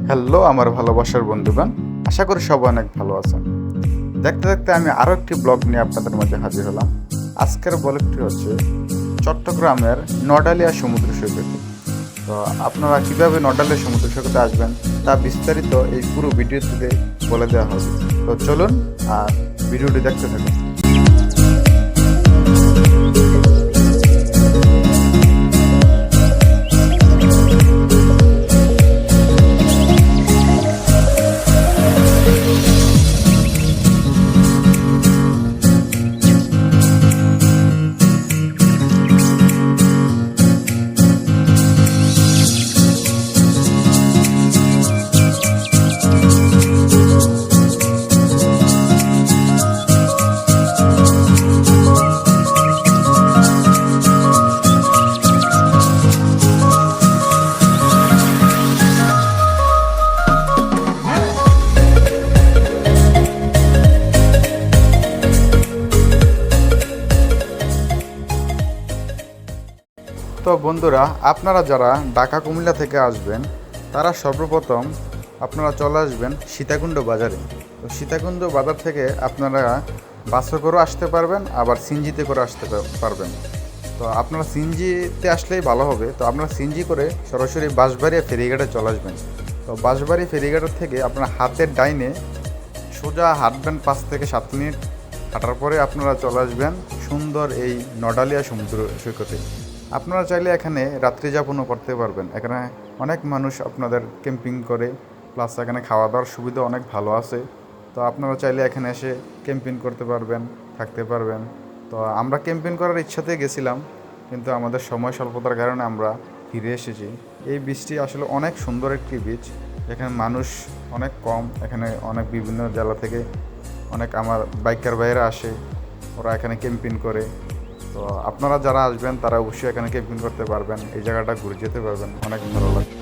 Hello আমার ভালোবাসার বন্ধুগণ, আশা করি সবাই অনেক ভালো আছেন। দেখতে দেখতে আমি আরও একটি ব্লগ নিয়ে আপনাদের মাঝে হাজির হলাম। আজকের ব্লগটি হচ্ছে চট্টগ্রামের নডালিয়া সমুদ্র সৈকত। তো আপনারা কীভাবে নডালিয়া সমুদ্র সৈকতে আসবেন তা বিস্তারিত এই পুরো ভিডিওটিতে বলে দেওয়া হবে। তো চলুন আর ভিডিওটি দেখতে থাকুন। তো বন্ধুরা, আপনারা যারা ঢাকা কুমিল্লা থেকে আসবেন তারা সর্বপ্রথম আপনারা চলে আসবেন সীতাকুণ্ড বাজারে। তো সীতাকুণ্ড বাজার থেকে আপনারা বাসে করেও আসতে পারবেন, আবার সিএনজিতে করে আসতে পারবেন। তো আপনারা সিএনজিতে আসলেই ভালো হবে। তো আপনারা সিএনজি করে সরাসরি বাঁশবাড়িয়া ফেরিঘাটে চলে আসবেন। তো বাঁশবাড়ি ফেরিঘাটের থেকে আপনারা হাতের ডাইনে সোজা হাঁটবেন 5 থেকে 7 মিনিট হাঁটার পরে আপনারা চলে আসবেন সুন্দর এই নডালিয়া সমুদ্র সৈকতে। আপনারা চাইলে এখানে রাত্রি যাপনও করতে পারবেন। এখানে অনেক মানুষ আপনাদের ক্যাম্পিং করে, প্লাস এখানে খাওয়া দাওয়ার সুবিধা অনেক ভালো আছে। তো আপনারা চাইলে এখানে এসে ক্যাম্পিং করতে পারবেন, থাকতে পারবেন। তো আমরা ক্যাম্পিং করার ইচ্ছাতে গেছিলাম, কিন্তু আমাদের সময় স্বল্পতার কারণে আমরা ফিরে এসেছি। এই বীচটি আসলে অনেক সুন্দর একটি বীচ, এখানে মানুষ অনেক কম। এখানে অনেক বিভিন্ন জেলা থেকে অনেক আমার বাইকার ভাইয়েরা আসে, ওরা এখানে ক্যাম্পিং করে। তো আপনারা যারা আসবেন তারা অবশ্যই এখানে ক্যাম্পিং করতে পারবেন, এই জায়গাটা ঘুরে যেতে পারবেন, অনেক ভালো লাগে।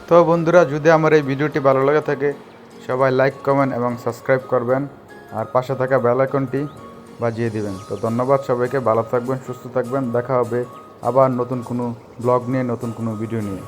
তো বন্ধুরা, যদি আমার এই ভিডিওটি ভালো লাগে থাকে সবাই লাইক, কমেন্ট এবং সাবস্ক্রাইব করবেন, আর পাশে থাকা বেল আইকনটি বাজিয়ে দিবেন। তো ধন্যবাদ সবাইকে, ভালো থাকবেন, সুস্থ থাকবেন। দেখা হবে আবার নতুন কোনো ব্লগ নিয়ে, নতুন কোনো ভিডিও নিয়ে।